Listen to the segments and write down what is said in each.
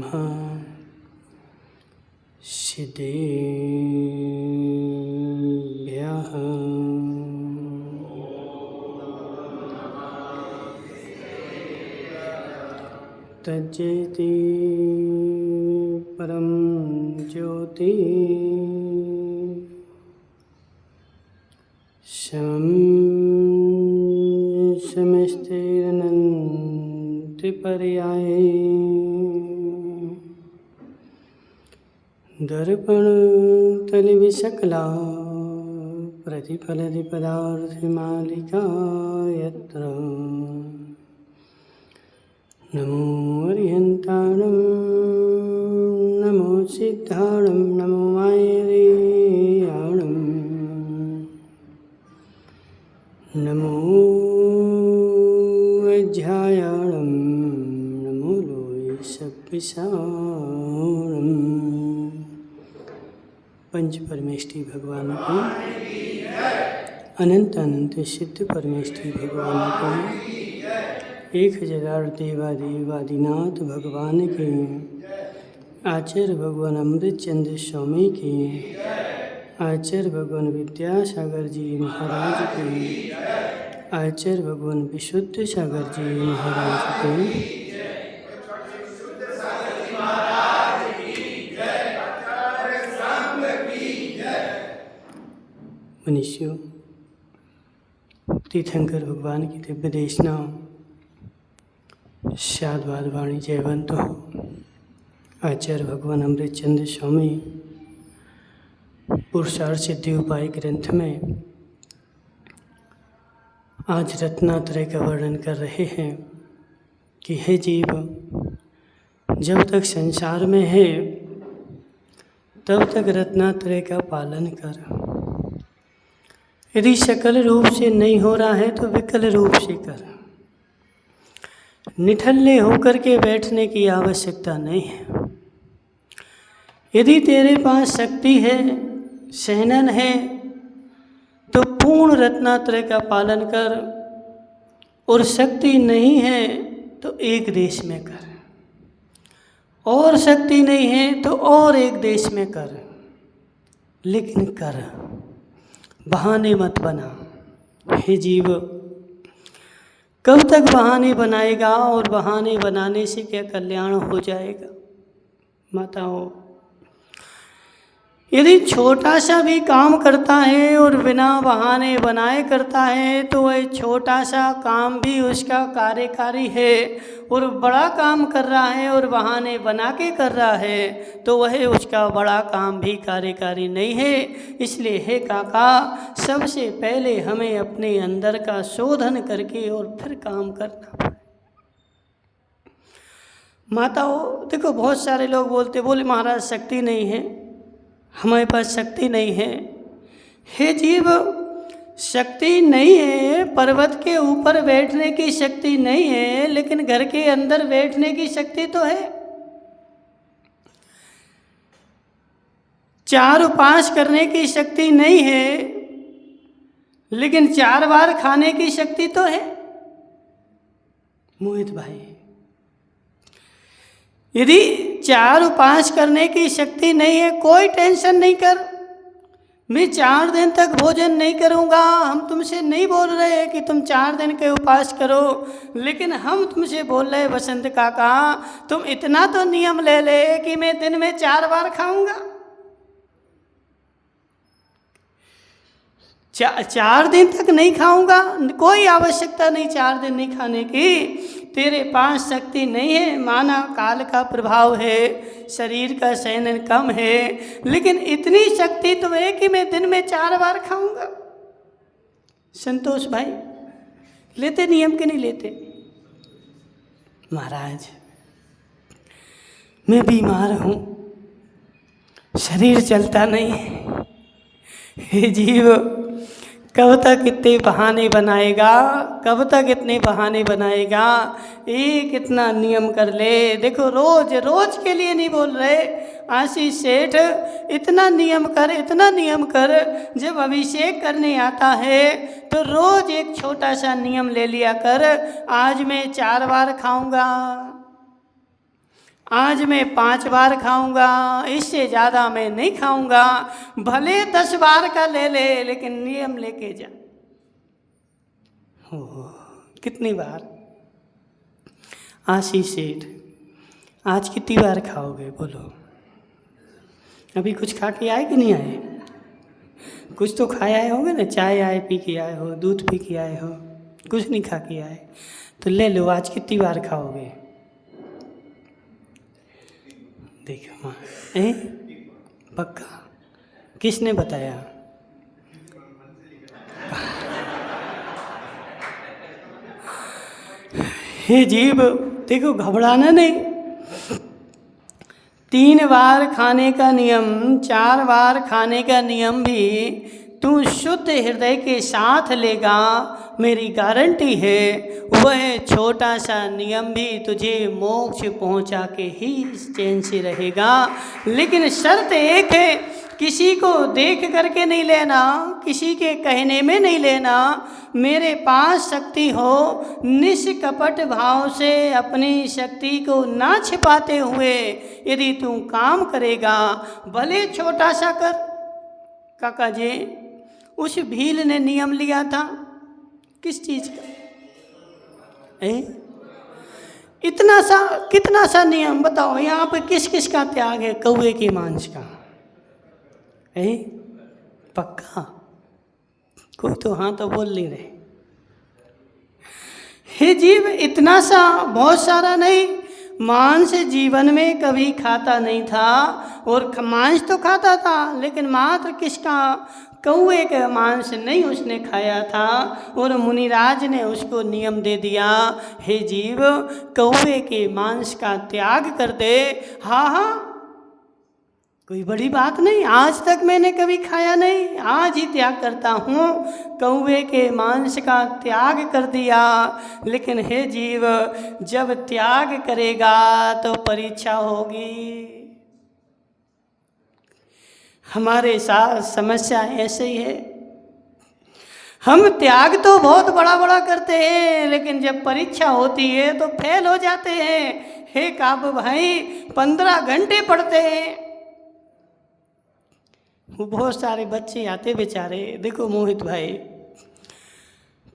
नमः सिद्धेभ्यः। तज्जयति परम ज्योति समस्तेरनन्तिपर्याये दर्पणतलिविशकला प्रतिफलति यत्र नमो अरिहन्ताणं नमो सिद्धाणं नमो मायेयाणं नमो अध्यायाणं नमो लोयसपिशाणं। पंच परमेष्ठी भगवान को, अनंत अनंत सिद्ध परमेष्ठी भगवान को, 1000 देवादिनाथ भगवान के, आचार्य भगवान अमृतचंद्र स्वामी के, आचार्य भगवान विद्यासागर जी महाराज के, आचार्य भगवान विशुद्ध सागर जी महाराज के, मनुष्यों, तीर्थंकर भगवान की दिव्य देशना शादवाद वाणी जयवंत हो। आचार्य भगवान अमृतचंद्र स्वामी पुरुषार्थ सिद्धि उपाय ग्रंथ में आज रत्नात्रय का वर्णन कर रहे हैं कि हे जीव, जब तक संसार में है तब तक रत्नात्रय का पालन कर। यदि सकल रूप से नहीं हो रहा है तो विकल रूप से कर। निठल्ले होकर के बैठने की आवश्यकता नहीं है। यदि तेरे पास शक्ति है, सहनन है, तो पूर्ण रत्नात्रय का पालन कर, और शक्ति नहीं है तो एक देश में कर, और शक्ति नहीं है तो और एक देश में कर, लेकिन कर, बहाने मत बना। हे जीव, कब तक बहाने बनाएगा, और बहाने बनाने से क्या कल्याण हो जाएगा? माताओं, यदि छोटा सा भी काम करता है और बिना बहाने बनाए करता है तो वह छोटा सा काम भी उसका कार्यकारी है, और बड़ा काम कर रहा है और बहाने बना के कर रहा है तो वह उसका बड़ा काम भी कार्यकारी नहीं है। इसलिए हे काका, सबसे पहले हमें अपने अंदर का शोधन करके और फिर काम करना। माताओं देखो, बहुत सारे लोग बोले महाराज शक्ति नहीं है, हमारे पास शक्ति नहीं है। हे जीव, शक्ति नहीं है, पर्वत के ऊपर बैठने की शक्ति नहीं है, लेकिन घर के अंदर बैठने की शक्ति तो है। 4 उपवास करने की शक्ति नहीं है, लेकिन 4 बार खाने की शक्ति तो है। मोहित भाई, यदि 4 उपवास करने की शक्ति नहीं है, कोई टेंशन नहीं कर। मैं 4 दिन तक भोजन नहीं करूँगा। हम तुमसे नहीं बोल रहे कि तुम 4 दिन के उपवास करो, लेकिन हम तुमसे बोल रहे बसंत काका, तुम इतना तो नियम ले ले कि मैं दिन में 4 बार खाऊंगा। 4 दिन तक नहीं खाऊंगा, कोई आवश्यकता नहीं 4 दिन नहीं खाने की। तेरे पास शक्ति नहीं है, माना काल का प्रभाव है, शरीर का सहन कम है, लेकिन इतनी शक्ति तो है कि मैं दिन में 4 बार खाऊंगा। संतोष भाई, लेते नियम के नहीं लेते? महाराज, मैं बीमार हूँ, शरीर चलता नहीं है। हे जीव, कब तक इतने बहाने बनाएगा? कब तक इतने बहाने बनाएगा? एक इतना नियम कर ले। देखो, रोज रोज के लिए नहीं बोल रहे आशीष सेठ, इतना नियम कर, इतना नियम कर। जब अभिषेक करने आता है तो रोज एक छोटा सा नियम ले लिया कर। आज मैं 4 बार खाऊंगा, आज मैं 5 बार खाऊंगा, इससे ज़्यादा मैं नहीं खाऊंगा, भले 10 बार का ले ले, लेकिन नियम लेके जा। हो कितनी बार? आशीष सेठ, आज कितनी बार खाओगे बोलो? अभी कुछ खा के आए कि नहीं आए? कुछ तो खाए आए होंगे ना, चाय आए पी के आए हो, दूध पी के आए हो, कुछ नहीं खा के आए, तो ले लो, आज कितनी बार खाओगे? देखो माँ, पक्का? किसने बताया? हे जीव, देखो घबराना नहीं। 3 बार खाने का नियम, 4 बार खाने का नियम भी तू शुद्ध हृदय के साथ लेगा, मेरी गारंटी है वह छोटा सा नियम भी तुझे मोक्ष पहुंचा के ही चैन से रहेगा। लेकिन शर्त एक है, किसी को देख करके नहीं लेना, किसी के कहने में नहीं लेना, मेरे पास शक्ति हो, निष्कपट भाव से अपनी शक्ति को ना छिपाते हुए यदि तू काम करेगा, भले छोटा सा कर। काका जी, उस भील ने नियम लिया था किस चीज़ का? इतना सा, कितना सा नियम बताओ यहाँ पे, किस किस का त्याग है? कौवे के मांस का। पक्का? कोई तो हाँ तो बोल नहीं रहे। हे जीव, इतना सा, बहुत सारा नहीं। मांस जीवन में कभी खाता नहीं था, और मांस तो खाता था, लेकिन मात्र किसका? कौवे का मांस नहीं उसने खाया था, और मुनिराज ने उसको नियम दे दिया, हे जीव कौवे के मांस का त्याग कर दे। हाँ हाँ, कोई बड़ी बात नहीं, आज तक मैंने कभी खाया नहीं, आज ही त्याग करता हूँ। कौवे के मांस का त्याग कर दिया। लेकिन हे जीव, जब त्याग करेगा तो परीक्षा होगी। हमारे साथ समस्या ऐसे ही है, हम त्याग तो बहुत बड़ा बड़ा करते हैं, लेकिन जब परीक्षा होती है तो फेल हो जाते हैं। हे काबू भाई, 15 घंटे पढ़ते हैं। बहुत सारे बच्चे आते बेचारे, देखो मोहित भाई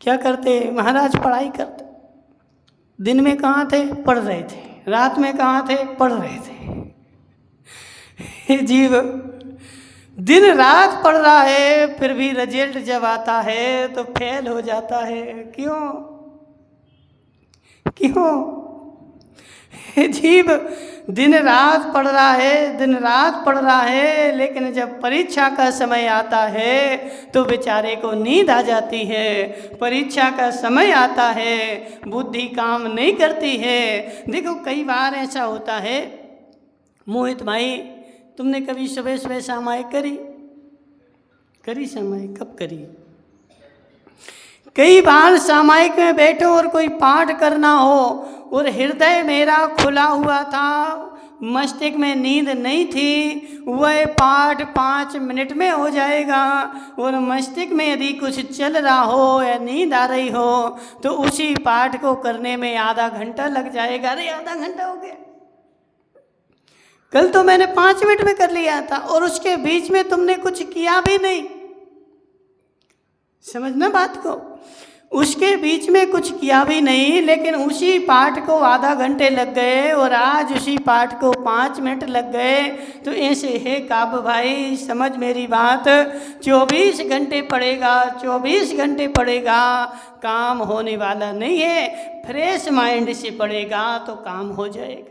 क्या करते, महाराज पढ़ाई करते, दिन में कहाँ थे? पढ़ रहे थे। रात में कहाँ थे? पढ़ रहे थे। हे जीव, दिन रात पढ़ रहा है, फिर भी रिजल्ट जब आता है तो फेल हो जाता है। क्यों? क्यों? हे जीव, दिन रात पढ़ रहा है, दिन रात पढ़ रहा है, लेकिन जब परीक्षा का समय आता है तो बेचारे को नींद आ जाती है। परीक्षा का समय आता है, बुद्धि काम नहीं करती है। देखो कई बार ऐसा होता है। मोहित भाई, तुमने कभी सुबह सुबह सामायिक करी? सामायिक कब करी? कई बार सामायिक में बैठो और कोई पाठ करना हो, और हृदय मेरा खुला हुआ था, मस्तिष्क में नींद नहीं थी, वह पाठ 5 मिनट में हो जाएगा। और मस्तिष्क में यदि कुछ चल रहा हो या नींद आ रही हो तो उसी पाठ को करने में आधा घंटा लग जाएगा। अरे आधा घंटा हो गया, कल तो मैंने 5 मिनट में कर लिया था, और उसके बीच में तुमने कुछ किया भी नहीं। समझना बात को, उसके बीच में कुछ किया भी नहीं, लेकिन उसी पाठ को आधा घंटे लग गए, और आज उसी पाठ को 5 मिनट लग गए। तो ऐसे है काब भाई, समझ मेरी बात, 24 घंटे पढ़ेगा, 24 घंटे पढ़ेगा, काम होने वाला नहीं है। फ्रेश माइंड से पढ़ेगा तो काम हो जाएगा।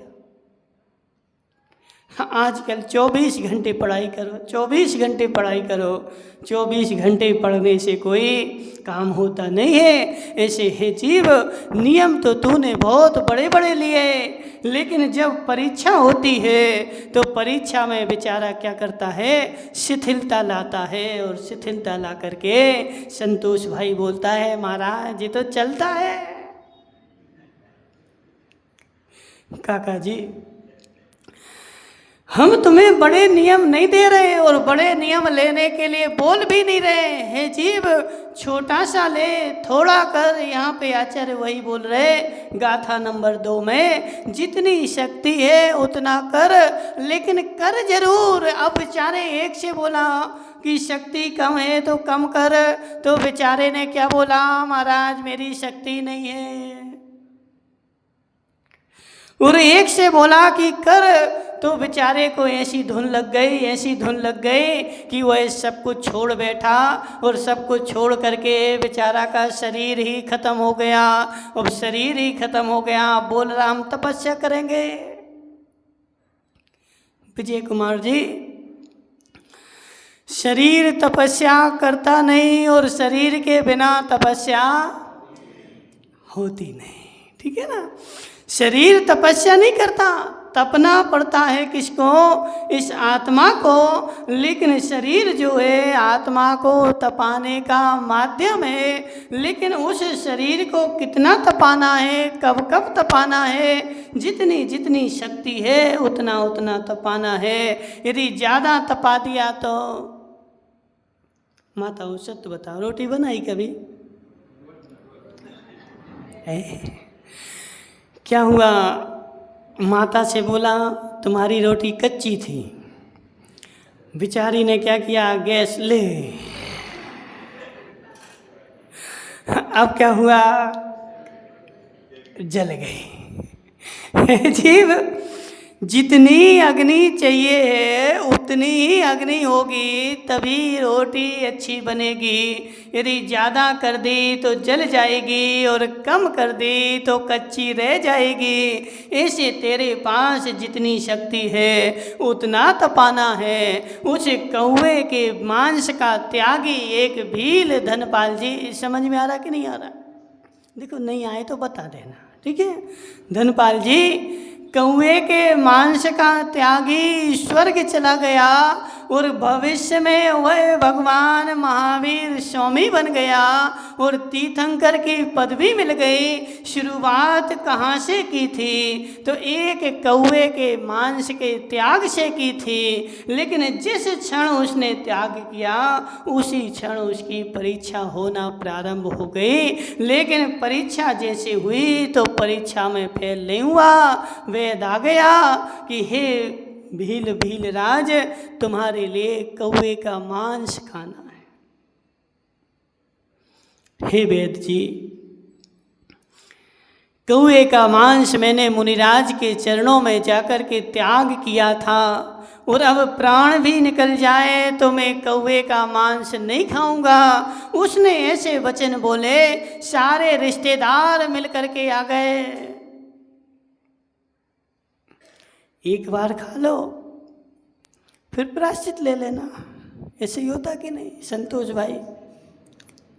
आजकल 24 घंटे पढ़ाई करो, 24 घंटे पढ़ाई करो, 24 घंटे पढ़ने से कोई काम होता नहीं है। ऐसे है जीव, नियम तो तूने बहुत बड़े बड़े लिए, लेकिन जब परीक्षा होती है तो परीक्षा में बेचारा क्या करता है? शिथिलता लाता है, और शिथिलता ला करके संतोष भाई बोलता है, महाराज ये तो चलता है। काका जी, हम तुम्हें बड़े नियम नहीं दे रहे और बड़े नियम लेने के लिए बोल भी नहीं रहे हैं। जीव छोटा सा ले, थोड़ा कर। यहाँ पे आचार्य वही बोल रहे गाथा नंबर 2 में, जितनी शक्ति है उतना कर, लेकिन कर जरूर। अब बेचारे एक से बोला कि शक्ति कम है तो कम कर, तो बेचारे ने क्या बोला, महाराज मेरी शक्ति नहीं है। और एक से बोला कि कर, तो बेचारे को ऐसी धुन लग गई, ऐसी धुन लग गई कि वह सब कुछ छोड़ बैठा। और सब कुछ छोड़ करके बेचारा का शरीर ही खत्म हो गया। अब शरीर ही खत्म हो गया, बोल रहा हम तपस्या करेंगे। विजय कुमार जी, शरीर तपस्या करता नहीं और शरीर के बिना तपस्या होती नहीं। ठीक है ना, शरीर तपस्या नहीं करता, तपना पड़ता है किसको, इस आत्मा को। लेकिन शरीर जो है आत्मा को तपाने का माध्यम है। लेकिन उस शरीर को कितना तपाना है, कब कब तपाना है, जितनी जितनी शक्ति है उतना उतना तपाना है। यदि ज़्यादा तपा दिया तो, माता सत्य बताओ, रोटी बनाई कभी? क्या हुआ, माता से बोला तुम्हारी रोटी कच्ची थी। बेचारी ने क्या किया, गैस ले। अब क्या हुआ, जल गई। जीव जितनी अग्नि चाहिए है उतनी ही अग्नि होगी, तभी रोटी अच्छी बनेगी। यदि ज़्यादा कर दी तो जल जाएगी और कम कर दी तो कच्ची रह जाएगी। ऐसे तेरे पास जितनी शक्ति है उतना तपाना है। उस कौवे के मांस का त्यागी एक भील। धनपाल जी, समझ में आ रहा कि नहीं आ रहा? देखो नहीं आए तो बता देना, ठीक है? धनपाल जी, कौवे के मांस का त्यागी स्वर्ग चला गया और भविष्य में वह भगवान महावीर स्वामी बन गया और तीर्थंकर की पदवी मिल गई। शुरुआत कहाँ से की थी? तो एक कौवे के मांस के त्याग से की थी। लेकिन जिस क्षण उसने त्याग किया उसी क्षण उसकी परीक्षा होना प्रारंभ हो गई। लेकिन परीक्षा जैसे हुई तो परीक्षा में फेल नहीं हुआ। वेद आ गया कि हे भील भील राज, तुम्हारे लिए कौवे का मांस खाना है। हे वेद जी, कौवे का मांस मैंने मुनिराज के चरणों में जाकर के त्याग किया था और अब प्राण भी निकल जाए तो मैं कौवे का मांस नहीं खाऊंगा। उसने ऐसे वचन बोले, सारे रिश्तेदार मिलकर के आ गए। एक बार खा लो फिर प्रायश्चित ले लेना, ऐसे ही होता कि नहीं? संतोष भाई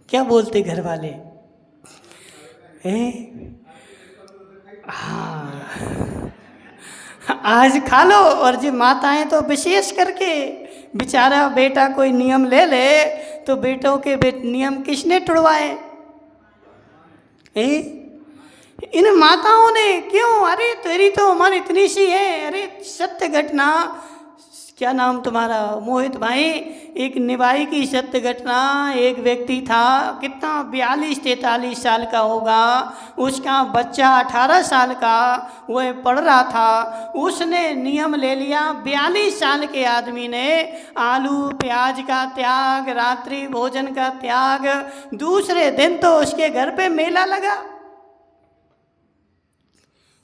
क्या बोलते घर वाले? हाँ, आज खा लो। और जी माताएं तो विशेष करके, बेचारा बेटा कोई नियम ले ले तो बेटों के नियम किसने टुड़वाए? इन माताओं ने क्यों? अरे तेरी तो उम्र इतनी सी है। अरे सत्य घटना, क्या नाम तुम्हारा? मोहित भाई। एक निभाई की सत्य घटना। एक व्यक्ति था, कितना 42-43 साल का होगा, उसका बच्चा 18 साल का, वह पढ़ रहा था। उसने नियम ले लिया, 42 साल के आदमी ने आलू प्याज का त्याग, रात्रि भोजन का त्याग। दूसरे दिन तो उसके घर पे मेला लगा।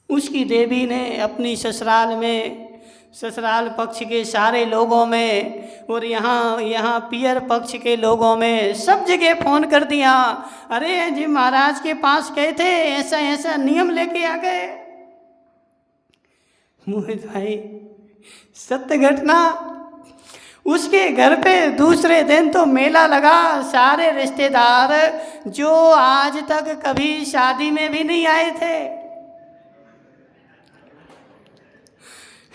उसकी देवी ने अपनी ससुराल में, ससुराल पक्ष के सारे लोगों में और यहाँ पियर पक्ष के लोगों में सब जगह फ़ोन कर दिया। अरे जी महाराज के पास गए थे, ऐसा ऐसा नियम लेके आ गए। मोहित भाई सत्य घटना। उसके घर पे दूसरे दिन तो मेला लगा। सारे रिश्तेदार जो आज तक कभी शादी में भी नहीं आए थे,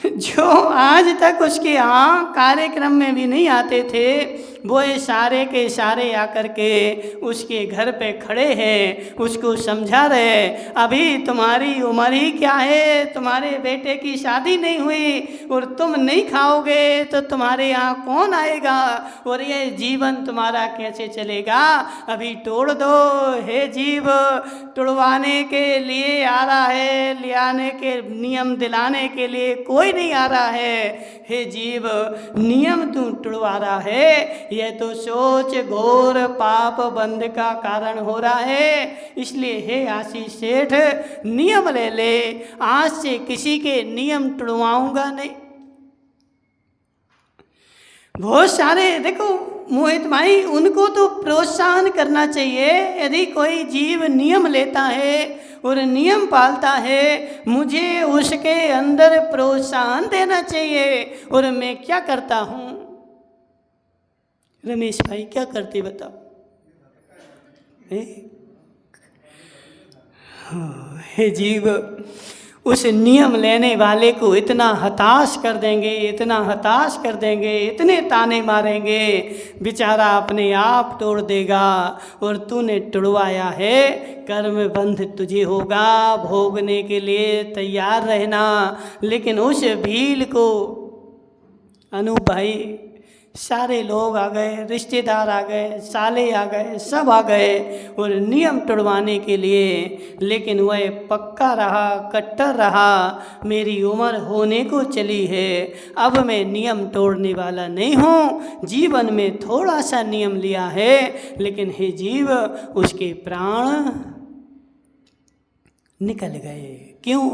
जो आज तक उसके यहाँ कार्यक्रम में भी नहीं आते थे, वो सारे के सारे आकर के उसके घर पे खड़े हैं, उसको समझा रहे, अभी तुम्हारी उम्र ही क्या है, तुम्हारे बेटे की शादी नहीं हुई और तुम नहीं खाओगे तो तुम्हारे यहाँ कौन आएगा और ये जीवन तुम्हारा कैसे चलेगा, अभी तोड़ दो। हे जीव, तुड़वाने के लिए आ रहा है, ले आने के नियम दिलाने के लिए कोई नहीं आ रहा है। हे जीव, नियम तू तुड़वा रहा है, यह तो सोच घोर पाप बंध का कारण हो रहा है। इसलिए हे आशीष सेठ, नियम ले ले, आज से किसी के नियम तुड़वाऊंगा नहीं। बहुत सारे देखो मोहित भाई, उनको तो प्रोत्साहन करना चाहिए। यदि कोई जीव नियम लेता है और नियम पालता है, मुझे उसके अंदर प्रोत्साहन देना चाहिए। और मैं क्या करता हूँ रमेश भाई, क्या करते बताओ? हे जीव, उस नियम लेने वाले को इतना हताश कर देंगे, इतना हताश कर देंगे, इतने ताने मारेंगे, बेचारा अपने आप तोड़ देगा। और तूने तुड़वाया है, कर्म बंध तुझे होगा, भोगने के लिए तैयार रहना। लेकिन उस भील को अनु भाई, सारे लोग आ गए, रिश्तेदार आ गए, साले आ गए, सब आ गए और नियम तोड़वाने के लिए। लेकिन वह पक्का रहा, कट्टर रहा, मेरी उम्र होने को चली है, अब मैं नियम तोड़ने वाला नहीं हूँ। जीवन में थोड़ा सा नियम लिया है, लेकिन हे जीव, उसके प्राण निकल गए। क्यों?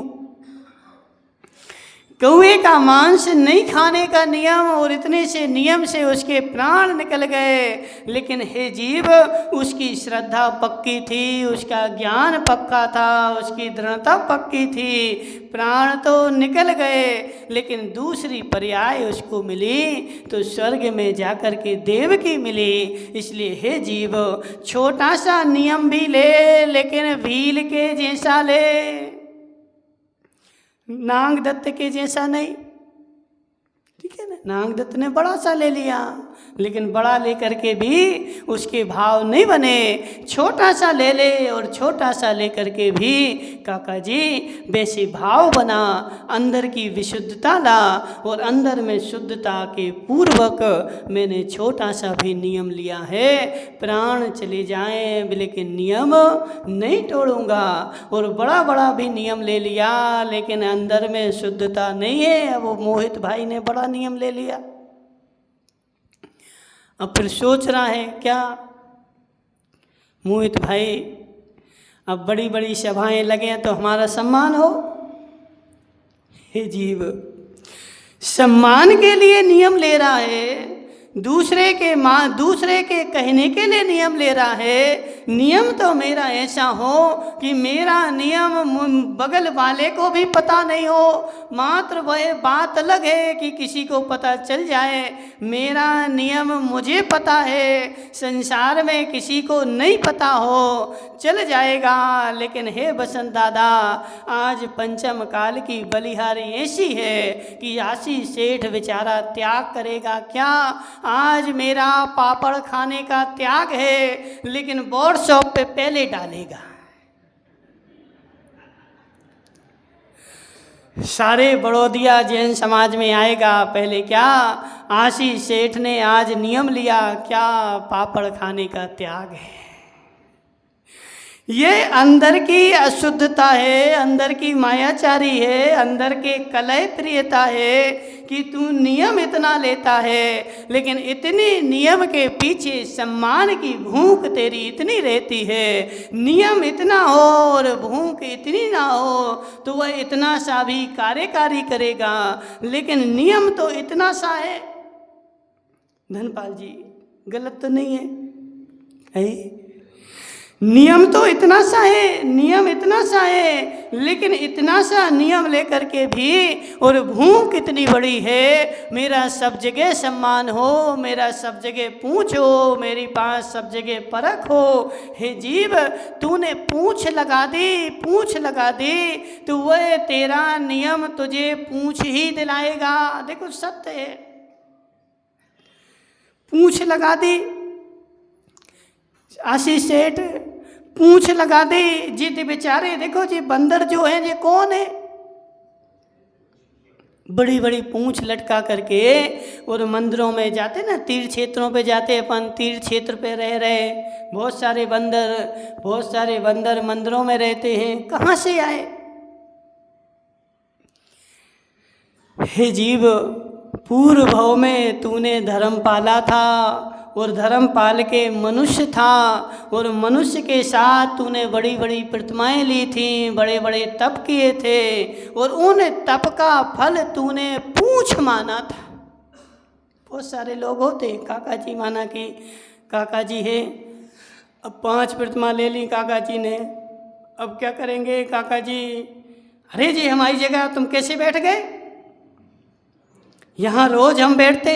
कौवे का मांस नहीं खाने का नियम, और इतने से नियम से उसके प्राण निकल गए। लेकिन हे जीव, उसकी श्रद्धा पक्की थी, उसका ज्ञान पक्का था, उसकी दृढ़ता पक्की थी, प्राण तो निकल गए, लेकिन दूसरी पर्याय उसको मिली तो स्वर्ग में जाकर के देव की मिली। इसलिए हे जीव, छोटा सा नियम भी ले, लेकिन भील के जैसा ले, नागदत्त के जैसा नहीं। ठीक है ना, नागदत्त ने बड़ा सा ले लिया, लेकिन बड़ा लेकर के भी उसके भाव नहीं बने। छोटा सा ले ले, और छोटा सा लेकर के भी काका जी वैसे भाव बना, अंदर की विशुद्धता ला, और अंदर में शुद्धता के पूर्वक मैंने छोटा सा भी नियम लिया है, प्राण चले जाएं लेकिन नियम नहीं तोड़ूंगा। और बड़ा बड़ा भी नियम ले लिया, लेकिन अंदर में शुद्धता नहीं है। अब वो मोहित भाई ने बड़ा नियम ले लिया, अब फिर सोच रहा है क्या मोहित भाई, अब बड़ी बड़ी सभाएं लगे तो हमारा सम्मान हो। हे जीव, सम्मान के लिए नियम ले रहा है, दूसरे के कहने के लिए नियम ले रहा है। नियम तो मेरा ऐसा हो कि मेरा नियम बगल वाले को भी पता नहीं हो, मात्र वह बात अलग है कि किसी को पता चल जाए। मेरा नियम मुझे पता है, संसार में किसी को नहीं पता हो, चल जाएगा। लेकिन हे बसंत दादा, आज पंचम काल की बलिहारी ऐसी है कि आशीष सेठ बेचारा त्याग करेगा क्या? आज मेरा पापड़ खाने का त्याग है, लेकिन बोर्ड शॉप पे पहले डालेगा। सारे बड़ौदिया जैन समाज में आएगा पहले क्या? आशीष सेठ ने आज नियम लिया क्या? पापड़ खाने का त्याग है। ये अंदर की अशुद्धता है, अंदर की मायाचारी है, अंदर के कलह प्रियता है कि तू नियम इतना लेता है, लेकिन इतने नियम के पीछे सम्मान की भूख तेरी इतनी रहती है। नियम इतना हो और भूख इतनी ना हो तो वह इतना सा भी कार्यकारी करेगा, लेकिन नियम तो इतना सा है। धनपाल जी गलत तो नहीं है? नियम तो इतना सा है, नियम इतना सा है, लेकिन इतना सा नियम लेकर के भी और भूख कितनी बड़ी है। मेरा सब जगह सम्मान हो, मेरा सब जगह पूछ हो, मेरी पास सब जगह परख हो। हे जीव, तूने पूछ लगा दी तो वह तेरा नियम तुझे पूछ ही दिलाएगा। देखो सत्य है, पूंछ लगा दी। आशीष सेठ पूंछ लगा दी जी। बेचारे देखो जी, बंदर जो है ये कौन है, बड़ी बड़ी पूंछ लटका करके और मंदिरों में जाते ना, तीर्थ क्षेत्रों पे जाते, अपन तीर्थ क्षेत्र पे रह रहे, बहुत सारे बंदर मंदिरों में रहते हैं। कहाँ से आए? हे जीव, पूर्व भव में तूने धर्म पाला था और धर्म पाल के मनुष्य था, और मनुष्य के साथ तूने बड़ी बड़ी प्रतिमाएं ली थीं, बड़े बड़े तप किए थे, और उन तप का फल तूने पूंछ माना था। बहुत सारे लोग होते, काका जी माना कि काका जी है, अब 5 प्रतिमा ले ली काका जी ने, अब क्या करेंगे काका जी? अरे जी, हमारी जगह तुम कैसे बैठ गए? यहाँ रोज हम बैठते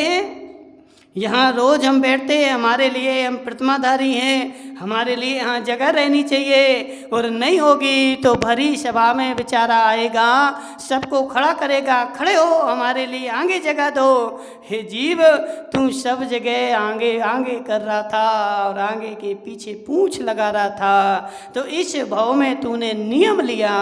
हैं, हमारे लिए, हम प्रतिमाधारी हैं, हमारे लिए यहाँ जगह रहनी चाहिए, और नहीं होगी तो भरी सभा में बेचारा आएगा, सबको खड़ा करेगा, खड़े हो, हमारे लिए आगे जगह दो। हे जीव, तू सब जगह आगे आगे कर रहा था और आगे के पीछे पूंछ लगा रहा था, तो इस भाव में तूने नियम लिया,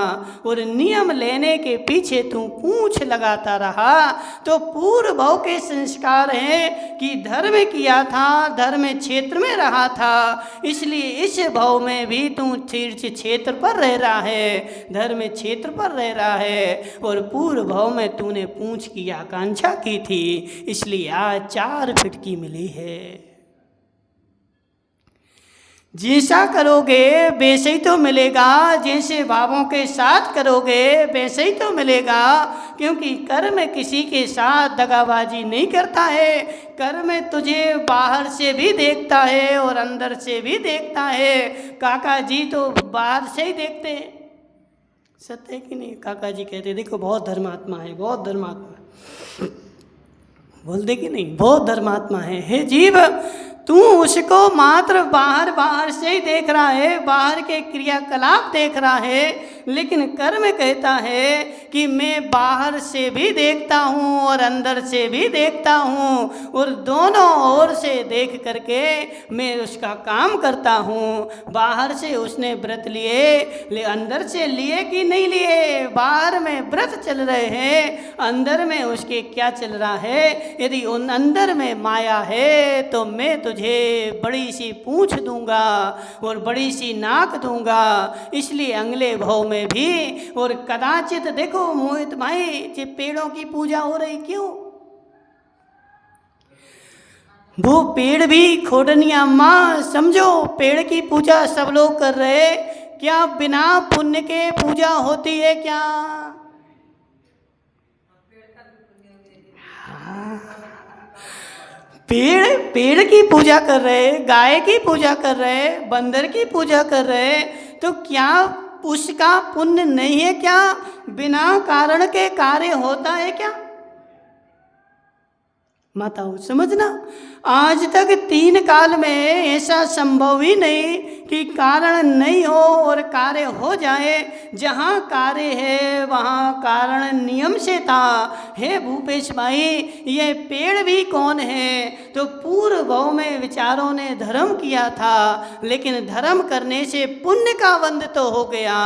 और नियम लेने के पीछे तू पूंछ लगाता रहा। तो पूर्व भाव के संस्कार हैं कि धर्म किया था, धर्म क्षेत्र में रहा था, इसलिए इस भाव में भी तू तीर्थ क्षेत्र पर रह रहा है, धर्म क्षेत्र पर रह रहा है, और पूर्व भाव में तूने पूंछ की आकांक्षा की थी, इसलिए आज 4 फीट की मिली है। जैसा करोगे वैसे ही तो मिलेगा, जैसे भावों के साथ करोगे वैसे ही तो मिलेगा, क्योंकि कर्म किसी के साथ दगाबाजी नहीं करता है। कर्म तुझे बाहर से भी देखता है और अंदर से भी देखता है। काका जी तो बाहर से ही देखते हैं, सत्य है कि नहीं? काका जी कहते देखो बहुत धर्मात्मा है, बहुत धर्मात्मा, बोलते कि नहीं, बहुत धर्मात्मा है। हे जीव, तू उसको मात्र बाहर से ही देख रहा है, बाहर के क्रियाकलाप देख रहा है, लेकिन कर्म कहता है कि मैं बाहर से भी देखता हूँ और अंदर से भी देखता हूँ, और दोनों ओर से देख करके मैं उसका काम करता हूँ। बाहर से उसने व्रत लिए, अंदर से लिए कि नहीं लिए? बाहर में व्रत चल रहे हैं, अंदर में उसके क्या चल रहा है? यदि उन अंदर में माया है तो मैं तुझे बड़ी सी पूंछ दूंगा और बड़ी सी नाक दूंगा। इसलिए अगले भाव में भी, और कदाचित देखो मोहित भाई, ये पेड़ों की पूजा हो रही क्यों? वो पेड़ भी खोडनिया माँ समझो, पेड़ की पूजा सब लोग कर रहे, क्या बिना पुण्य के पूजा होती है क्या? पेड़ की पूजा कर रहे, गाय की पूजा कर रहे, बंदर की पूजा कर रहे, तो क्या उसका पुण्य नहीं है क्या? बिना कारण के कार्य होता है क्या? माताओं समझना, आज तक 3 काल में ऐसा संभव ही नहीं कि कारण नहीं हो और कार्य हो जाए। जहाँ कार्य है वहाँ कारण नियम से था। हे भूपेश भाई, ये पेड़ भी कौन है? तो पूर्व भाव में विचारों ने धर्म किया था, लेकिन धर्म करने से पुण्य का बंध तो हो गया,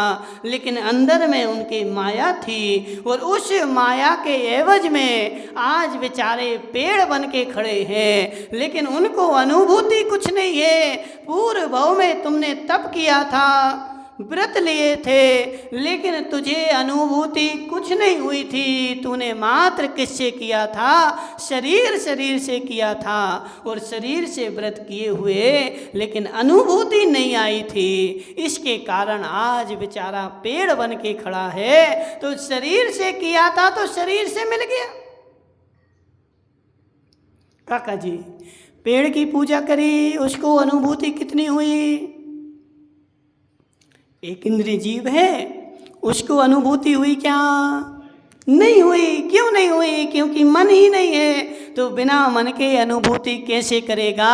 लेकिन अंदर में उनकी माया थी, और उस माया के एवज में आज बेचारे पेड़ बन के खड़े हैं, लेकिन उनको अनुभूति कुछ नहीं है। पूर्व भाव में तुमने तप किया था, व्रत लिए थे, लेकिन तुझे अनुभूति कुछ नहीं हुई थी। तूने मात्र किससे किया था? शरीर से किया था, और शरीर से व्रत किए हुए, लेकिन अनुभूति नहीं आई थी। इसके कारण आज बेचारा पेड़ बन के खड़ा है। तो शरीर से किया था तो शरीर से मिल गया। काका जी, पेड़ की पूजा करी, उसको अनुभूति कितनी हुई? एक इंद्रिय जीव है, उसको अनुभूति हुई क्या? नहीं हुई। क्यों नहीं हुई? क्योंकि मन ही नहीं है। तो बिना मन के अनुभूति कैसे करेगा।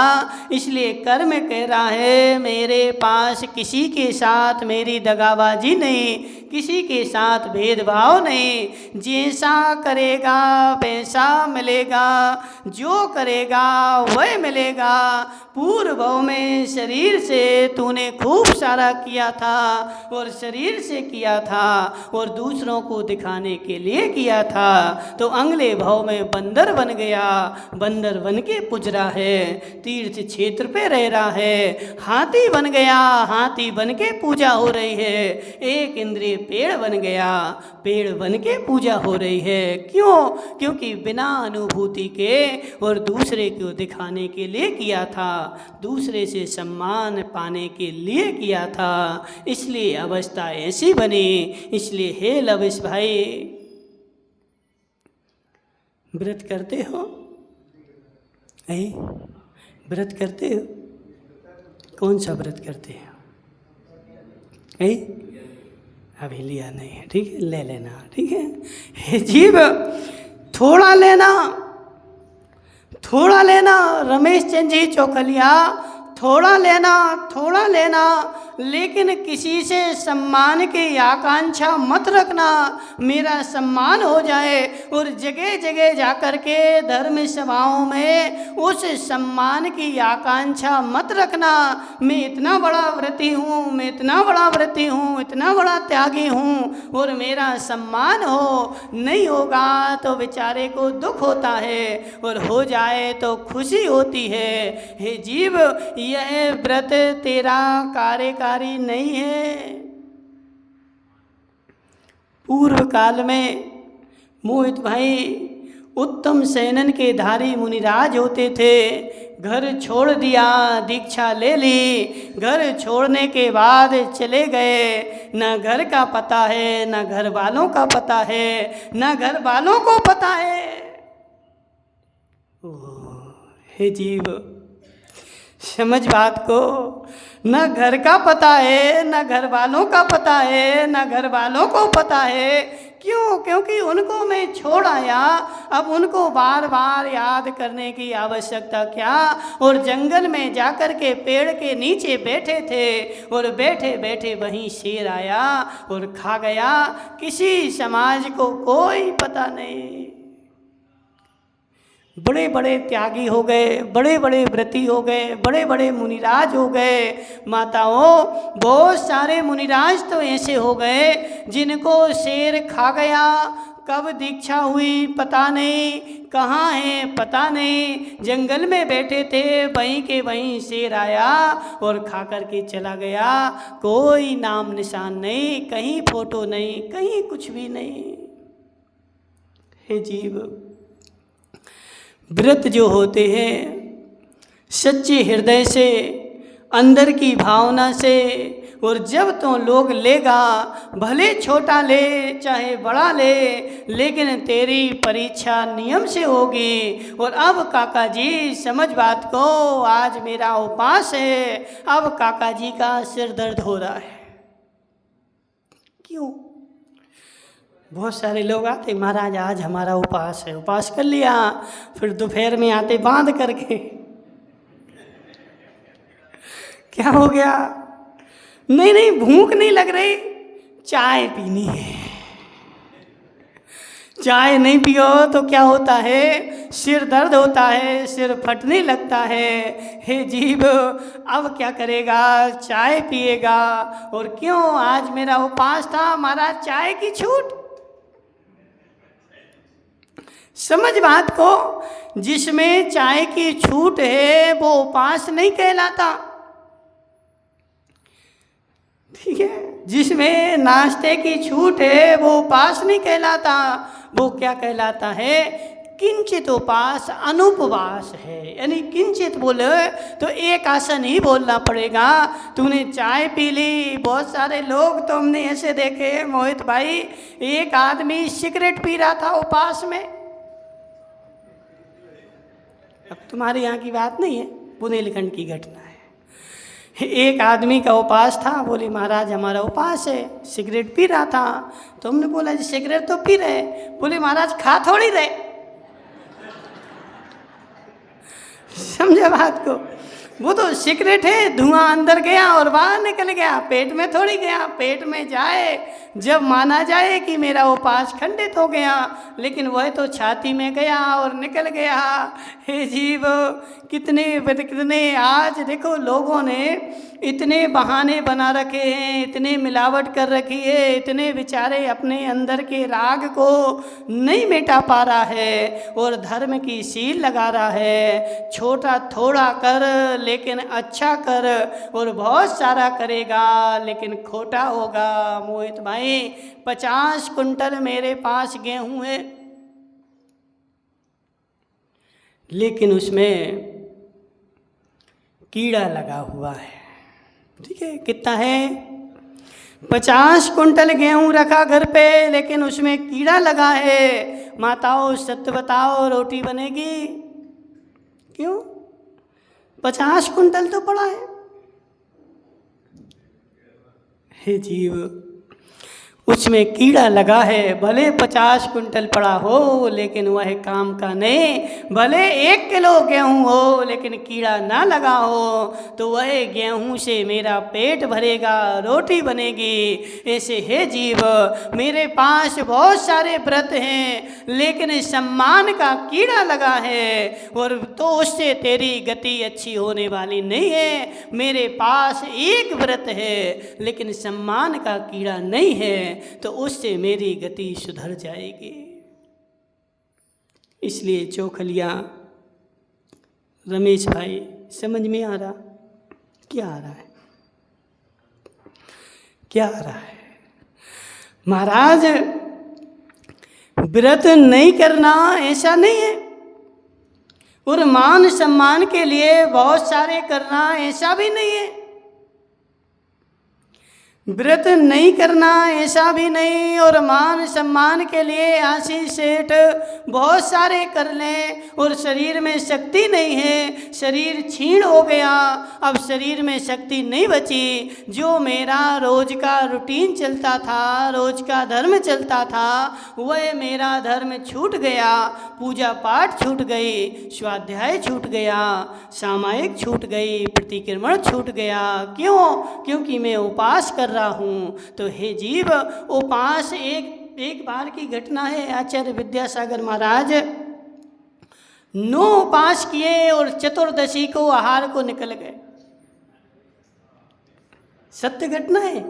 इसलिए कर्म कह रहा है मेरे पास किसी के साथ मेरी दगाबाजी नहीं, किसी के साथ भेदभाव नहीं। जैसा करेगा वैसा मिलेगा, जो करेगा वह मिलेगा। पूर्व भव में शरीर से तूने खूब सारा किया था और शरीर से किया था और दूसरों को दिखाने के लिए किया था, तो अगले भव में बंदर बन गया, बंदर बन के पुज रहा है, तीर्थ क्षेत्र पे रह रहा है। हाथी बन गया, हाथी बन के पूजा हो रही है। एक इंद्रिय पेड़ बन गया, पेड़ बन के पूजा हो रही है। क्यों? क्योंकि बिना अनुभूति के और दूसरे को दिखाने के लिए किया था, दूसरे से सम्मान पाने के लिए किया था, इसलिए अवस्था ऐसी बनी। इसलिए हे लविश भाई, व्रत करते हो? व्रत करते हो? कौन सा व्रत करते हो? अभी लिया नहीं है, ठीक है, ले लेना, ठीक है। हे जीव, थोड़ा लेना, थोड़ा लेना। रमेश चंद जी चौकलिया, थोड़ा लेना, थोड़ा लेना, लेकिन किसी से सम्मान की आकांक्षा मत रखना, मेरा सम्मान हो जाए। और जगह जगह जाकर के धर्म सभाओं में उस सम्मान की आकांक्षा मत रखना। मैं इतना बड़ा व्रती हूँ, मैं इतना बड़ा व्रती हूँ, इतना बड़ा त्यागी हूँ और मेरा सम्मान हो। नहीं होगा तो बेचारे को दुख होता है और हो जाए तो खुशी होती है। हे जीव, यह व्रत तेरा कार्यकारी नहीं है। पूर्व काल में मोहित भाई उत्तम सैनन के धारी मुनिराज होते थे। घर छोड़ दिया, दीक्षा ले ली, घर छोड़ने के बाद चले गए। न घर का पता है, न घर वालों का पता है, न घर वालों को पता है। हे जीव, समझ बात को। न घर का पता है, न घर वालों का पता है, न घर वालों को पता है। क्यों? क्योंकि उनको मैं छोड़ आया, अब उनको बार बार याद करने की आवश्यकता क्या। और जंगल में जाकर के पेड़ के नीचे बैठे थे और बैठे बैठे वहीं शेर आया और खा गया। किसी समाज को कोई पता नहीं। बड़े बड़े त्यागी हो गए, बड़े बड़े व्रती हो गए, बड़े बड़े मुनिराज हो गए। माताओं, बहुत सारे मुनिराज तो ऐसे हो गए जिनको शेर खा गया। कब दीक्षा हुई पता नहीं, कहाँ है पता नहीं। जंगल में बैठे थे, वहीं के वहीं शेर आया और खा कर के चला गया। कोई नाम निशान नहीं, कहीं फोटो नहीं, कहीं कुछ भी नहीं। हे जीव, व्रत जो होते हैं सच्चे हृदय से, अंदर की भावना से, और जब तो लोग लेगा, भले छोटा ले चाहे बड़ा ले, लेकिन तेरी परीक्षा नियम से होगी। और अब काका जी समझ बात को, आज मेरा उपवास है। अब काका जी का सिर दर्द हो रहा है। क्यों? बहुत सारे लोग आते, महाराज आज हमारा उपवास है, उपवास कर लिया, फिर दोपहर में आते बांध करके। क्या हो गया? नहीं नहीं, भूख नहीं लग रही, चाय पीनी है। चाय नहीं पियो तो क्या होता है? सिर दर्द होता है, सिर फटने लगता है। हे जीव, अब क्या करेगा? चाय पिएगा। और क्यों? आज मेरा उपवास था, महाराज चाय की छूट। समझ बात को, जिसमें चाय की छूट है वो उपवास नहीं कहलाता, ठीक है। जिसमें नाश्ते की छूट है वो उपवास नहीं कहलाता। वो क्या कहलाता है? किंचित उपवास, अनुपवास है। यानी किंचित बोले तो एक आसन ही बोलना पड़ेगा। तूने चाय पी ली। बहुत सारे लोग तो हमने ऐसे देखे मोहित भाई, एक आदमी सिगरेट पी रहा था उपवास में। अब तुम्हारे यहाँ की बात नहीं है, बुंदेलखंड की घटना है। एक आदमी का उपवास था, बोले महाराज हमारा उपवास है, सिगरेट पी रहा था। तो हमने बोला जी सिगरेट तो पी रहे, बोले महाराज खा थोड़ी रहे। समझे बात को? वो तो सीक्रेट है, धुआं अंदर गया और बाहर निकल गया, पेट में थोड़ी गया। पेट में जाए जब माना जाए कि मेरा उपास खंडित हो गया, लेकिन वह तो छाती में गया और निकल गया। हे जीव, कितने आज देखो लोगों ने इतने बहाने बना रखे हैं, इतने मिलावट कर रखी है, इतने बेचारे अपने अंदर के राग को नहीं मिटा पा रहा है और धर्म की सील लगा रहा है। छोटा थोड़ा कर लेकिन अच्छा कर, और बहुत सारा करेगा लेकिन खोटा होगा। मोहित भाई, 50 कुंटल मेरे पास गेहूं है, लेकिन उसमें कीड़ा लगा हुआ है। ठीक है, कितना है? 50 कुंटल गेहूं रखा घर पे, लेकिन उसमें कीड़ा लगा है। माताओं सत्य बताओ, रोटी बनेगी? क्यों? 50 कुंटल तो पड़ा है। हे जीव, उसमें कीड़ा लगा है। भले 50 कुंटल पड़ा हो लेकिन वह काम का नहीं। भले 1 किलो गेहूं हो लेकिन कीड़ा ना लगा हो तो वह गेहूं से मेरा पेट भरेगा, रोटी बनेगी। ऐसे हे जीव, मेरे पास बहुत सारे व्रत हैं लेकिन सम्मान का कीड़ा लगा है, और तो उससे तेरी गति अच्छी होने वाली नहीं है। मेरे पास एक व्रत है लेकिन सम्मान का कीड़ा नहीं है, तो उससे मेरी गति सुधर जाएगी। इसलिए चौखलिया रमेश भाई, समझ में आ रहा? क्या आ रहा है? क्या आ रहा है? महाराज, व्रत नहीं करना ऐसा नहीं है, और मान सम्मान के लिए बहुत सारे करना ऐसा भी नहीं है। व्रत नहीं करना ऐसा भी नहीं, और मान सम्मान के लिए आशीष सेठ बहुत सारे कर लें और शरीर में शक्ति नहीं है, शरीर क्षीण हो गया, अब शरीर में शक्ति नहीं बची। जो मेरा रोज का रूटीन चलता था, रोज का धर्म चलता था, वह मेरा धर्म छूट गया। पूजा पाठ छूट गई, स्वाध्याय छूट गया, सामायिक छूट गई, प्रतिक्रमण छूट गया। क्यों? क्योंकि मैं उपास कर रहा हूँ। तो हे जीव, उपास एक बार की घटना है। आचार्य विद्यासागर महाराज 9 उपास किए और चतुर्दशी को आहार को निकल गए। सत्य घटना है।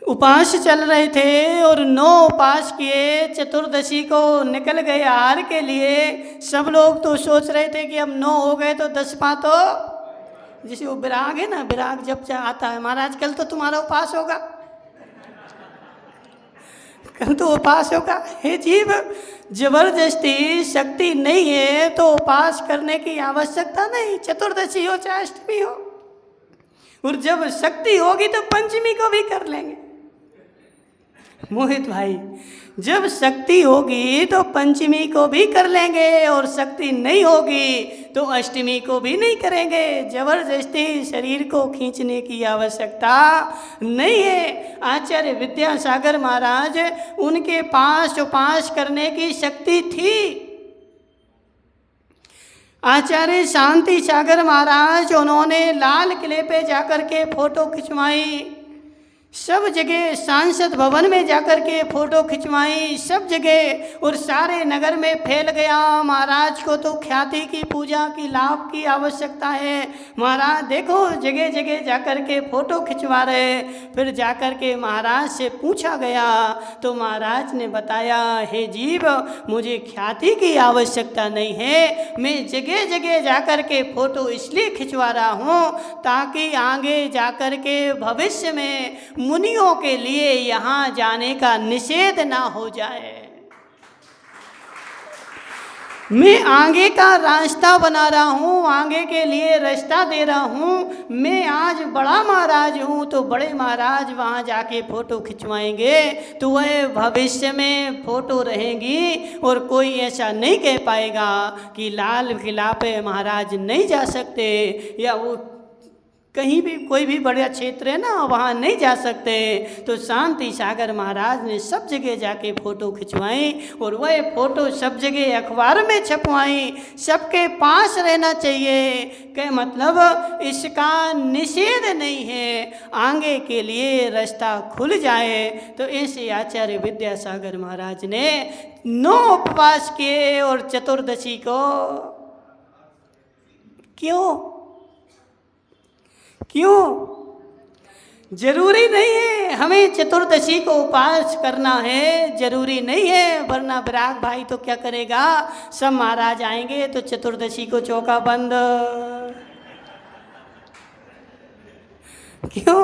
उपास चल रहे थे और 9 उपास किए, चतुर्दशी को निकल गए आहार के लिए। सब लोग तो सोच रहे थे कि अब 9 हो गए तो 10वां तो, जैसे वो विराग है ना, विराग जब आता है, महाराज कल तो तुम्हारा उपास होगा, कल तो उपास होगा। हे जीव, जबरदस्ती शक्ति नहीं है तो उपास करने की आवश्यकता नहीं, चतुर्दशी हो चाहे अष्टमी हो। और जब शक्ति होगी तो पंचमी को भी कर लेंगे। मोहित भाई, जब शक्ति होगी तो पंचमी को भी कर लेंगे, और शक्ति नहीं होगी तो अष्टमी को भी नहीं करेंगे। जबरदस्ती शरीर को खींचने की आवश्यकता नहीं है। आचार्य विद्यासागर महाराज, उनके पास उपास करने की शक्ति थी। आचार्य शांति सागर महाराज, उन्होंने लाल किले पे जाकर के फोटो खिंचवाई, सब जगह सांसद भवन में जाकर के फोटो खिंचवाई, सब जगह, और सारे नगर में फैल गया। महाराज को तो ख्याति की, पूजा की, लाभ की आवश्यकता है। महाराज देखो जगह जगह जाकर के फोटो खिंचवा रहे। फिर जाकर के महाराज से पूछा गया तो महाराज ने बताया, हे जीव, मुझे ख्याति की आवश्यकता नहीं है, मैं जगह जगह जाकर के फोटो इसलिए खिंचवा रहा हूँ ताकि आगे जाकर के भविष्य में मुनियों के लिए यहाँ जाने का निषेध ना हो जाए। मैं आगे का रास्ता बना रहा हूँ, आगे के लिए रास्ता दे रहा हूँ। मैं आज बड़ा महाराज हूँ तो बड़े महाराज वहाँ जाके फ़ोटो खिंचवाएंगे तो वह भविष्य में फ़ोटो रहेंगी, और कोई ऐसा नहीं कह पाएगा कि लाल किला पे महाराज नहीं जा सकते, या वो कहीं भी कोई भी बड़ा क्षेत्र है ना, वहाँ नहीं जा सकते। तो शांति सागर महाराज ने सब जगह जाके फ़ोटो खिंचवाई और वह फ़ोटो सब जगह अखबार में छपवाई। सबके पास रहना चाहिए कि मतलब इसका निषेध नहीं है, आगे के लिए रास्ता खुल जाए। तो ऐसे आचार्य विद्यासागर महाराज ने 9 उपवास किए और चतुर्दशी को क्यों जरूरी नहीं है हमें चतुर्दशी को उपवास करना है, जरूरी नहीं है, वरना विराग भाई तो क्या करेगा, सब महाराज आएंगे तो चतुर्दशी को चौका बंद। क्यों?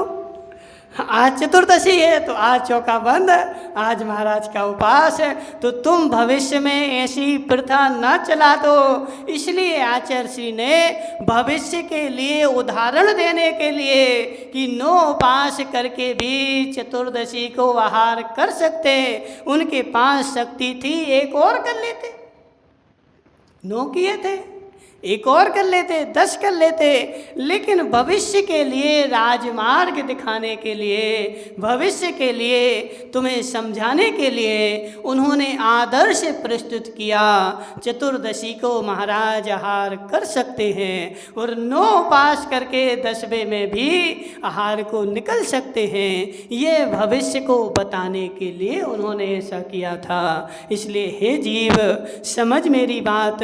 आज चतुर्दशी है तो आज चौका बंद, आज महाराज का उपवास है। तो तुम भविष्य में ऐसी प्रथा न चला दो। इसलिए आचार्य श्री ने भविष्य के लिए उदाहरण देने के लिए कि 9 उपवास करके भी चतुर्दशी को आहार कर सकते, उनके पास शक्ति थी, एक और कर लेते। 9 किए थे, एक और कर लेते, 10 कर लेते, लेकिन भविष्य के लिए राजमार्ग दिखाने के लिए, भविष्य के लिए तुम्हें समझाने के लिए उन्होंने आदर्श प्रस्तुत किया। चतुर्दशी को महाराज आहार कर सकते हैं और 9 उपवास करके 10वें में भी आहार को निकल सकते हैं। ये भविष्य को बताने के लिए उन्होंने ऐसा किया था। इसलिए हे जीव, समझ मेरी बात,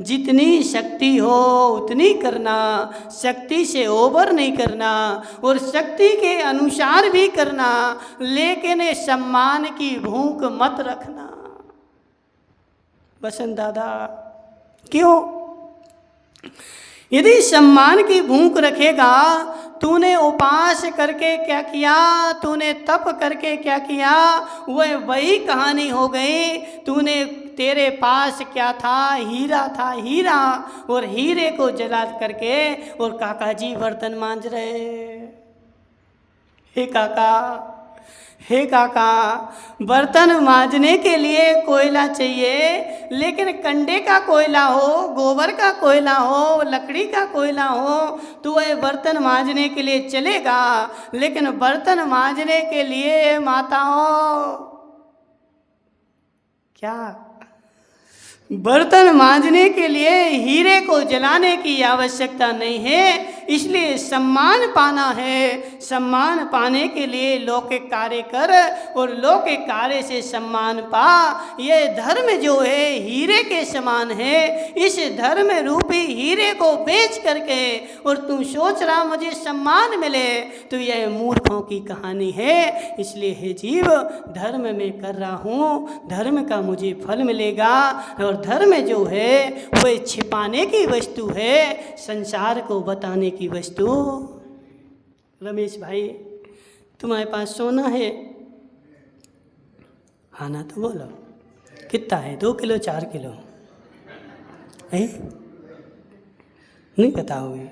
जितनी शक्ति हो उतनी करना, शक्ति से ओवर नहीं करना और शक्ति के अनुसार भी करना, लेकिन सम्मान की भूख मत रखना। बसंत दादा, क्यों? यदि सम्मान की भूख रखेगा, तूने उपवास करके क्या किया, तूने तप करके क्या किया, वह वही कहानी हो गई। तूने, तेरे पास क्या था, हीरा था, हीरा, और हीरे को जला करके और काका जी बर्तन मांज रहे। हे काका, बर्तन मांजने के लिए कोयला चाहिए, लेकिन कंडे का कोयला हो, गोबर का कोयला हो, लकड़ी का कोयला हो तो वह बर्तन मांजने के लिए चलेगा। लेकिन बर्तन मांजने के लिए माताओं, क्या बर्तन मांजने के लिए हीरे को जलाने की आवश्यकता नहीं है। इसलिए सम्मान पाना है, सम्मान पाने के लिए लौकिक कार्य कर और लौकिक कार्य से सम्मान पा। ये धर्म जो है हीरे के समान है। इस धर्म रूपी हीरे को बेच करके और तू सोच रहा मुझे सम्मान मिले, तो यह मूर्खों की कहानी है। इसलिए हे जीव, धर्म में कर रहा हूँ, धर्म का मुझे फल मिलेगा। और धर्म जो है वह छिपाने की वस्तु है, संसार को बताने की वस्तु। रमेश भाई, तुम्हारे पास सोना है? हाँ ना, तो बोलो कितना है, 2 किलो 4 किलो है? नहीं बताओगे?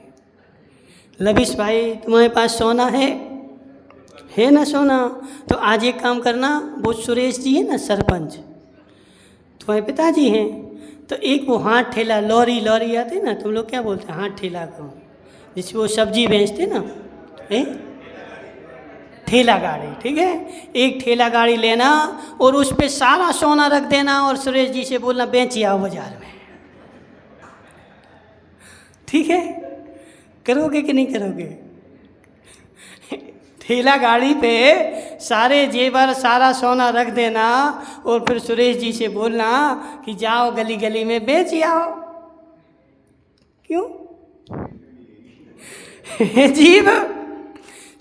लविश भाई, तुम्हारे पास सोना है ना सोना? तो आज एक काम करना, वो सुरेश जी है ना सरपंच, तुम्हारे पिताजी हैं, तो एक वो हाथ ठेला लॉरी आते ना, तुम लोग क्या बोलते हैं, हाथ ठेला को, जिसमें वो सब्जी बेचते ना, ठेला गाड़ी, ठीक है? एक ठेला गाड़ी लेना और उस पे सारा सोना रख देना और सुरेश जी से बोलना बेच आओ बाजार में। ठीक है? करोगे कि नहीं करोगे? ठेला गाड़ी पे सारे जेवर, सारा सोना रख देना और फिर सुरेश जी से बोलना कि जाओ गली गली में बेच आओ। क्यों? जीव,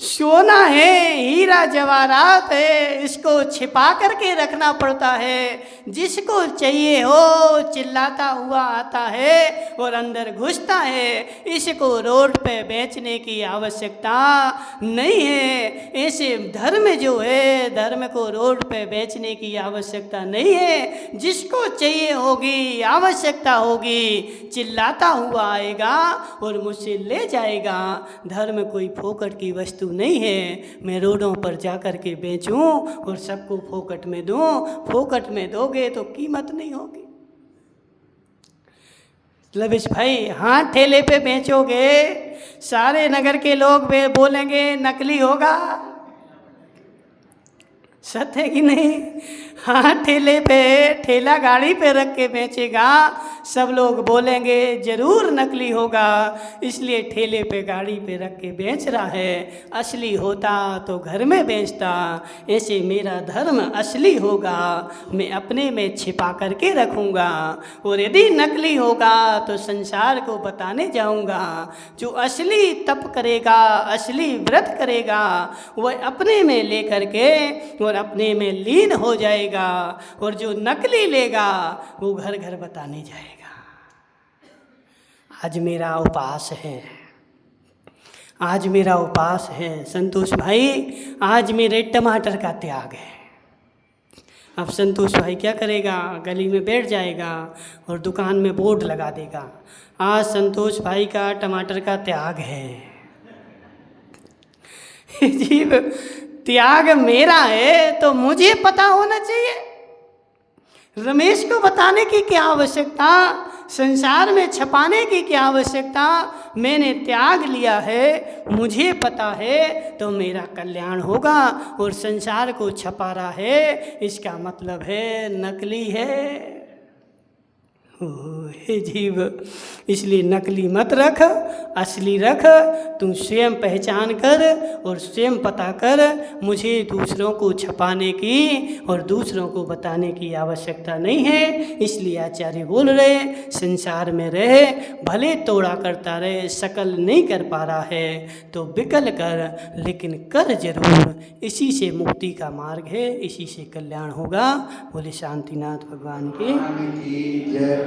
सोना है, हीरा जवाहरात है, इसको छिपा करके रखना पड़ता है। जिसको चाहिए हो चिल्लाता हुआ आता है और अंदर घुसता है। इसको रोड पे बेचने की आवश्यकता नहीं है। ऐसे धर्म जो है, धर्म को रोड पे बेचने की आवश्यकता नहीं है। जिसको चाहिए होगी, आवश्यकता होगी, चिल्लाता हुआ आएगा और मुझसे ले जाएगा। धर्म कोई फोकट की वस्तु नहीं है। मैं रोडों पर जा कर के बेचूं और सबको फोकट में दूं। फोकट में दोगे तो कीमत नहीं होगी। लविश भाई, हाँ ठेले पे बेचोगे, सारे नगर के लोग बोलेंगे नकली होगा, सत्य है कि नहीं? हाँ ठेले पे, ठेला गाड़ी पे रख के बेचेगा, सब लोग बोलेंगे जरूर नकली होगा, इसलिए ठेले पे गाड़ी पे रख के बेच रहा है। असली होता तो घर में बेचता, ऐसे मेरा धर्म असली होगा, मैं अपने में छिपा करके रखूँगा, और यदि नकली होगा तो संसार को बताने जाऊँगा। जो असली तप करेगा, असली व्रत करेगा, वह अपने में ले करके और अपने में लीन हो जाएगा, और जो नकली लेगा वो घर घर बताने जाएगा। आज मेरा उपवास है, आज मेरा उपवास है संतोष भाई, आज मेरे टमाटर का त्याग है। अब संतोष भाई क्या करेगा? गली में बैठ जाएगा और दुकान में बोर्ड लगा देगा, आज संतोष भाई का टमाटर का त्याग है। जीव त्याग मेरा है तो मुझे पता होना चाहिए, रमेश को बताने की क्या आवश्यकता, संसार में छपाने की क्या आवश्यकता। मैंने त्याग लिया है, मुझे पता है तो मेरा कल्याण होगा, और संसार को छपा रहा है इसका मतलब है नकली है। हे जीव, इसलिए नकली मत रख, असली रख। तू स्वयं पहचान कर और स्वयं पता कर, मुझे दूसरों को छपाने की और दूसरों को बताने की आवश्यकता नहीं है। इसलिए आचार्य बोल रहे, संसार में रहे, भले तोड़ा करता रहे, सकल नहीं कर पा रहा है तो विकल कर, लेकिन कर जरूर। इसी से मुक्ति का मार्ग है, इसी से कल्याण होगा। बोले शांतिनाथ भगवान की जय।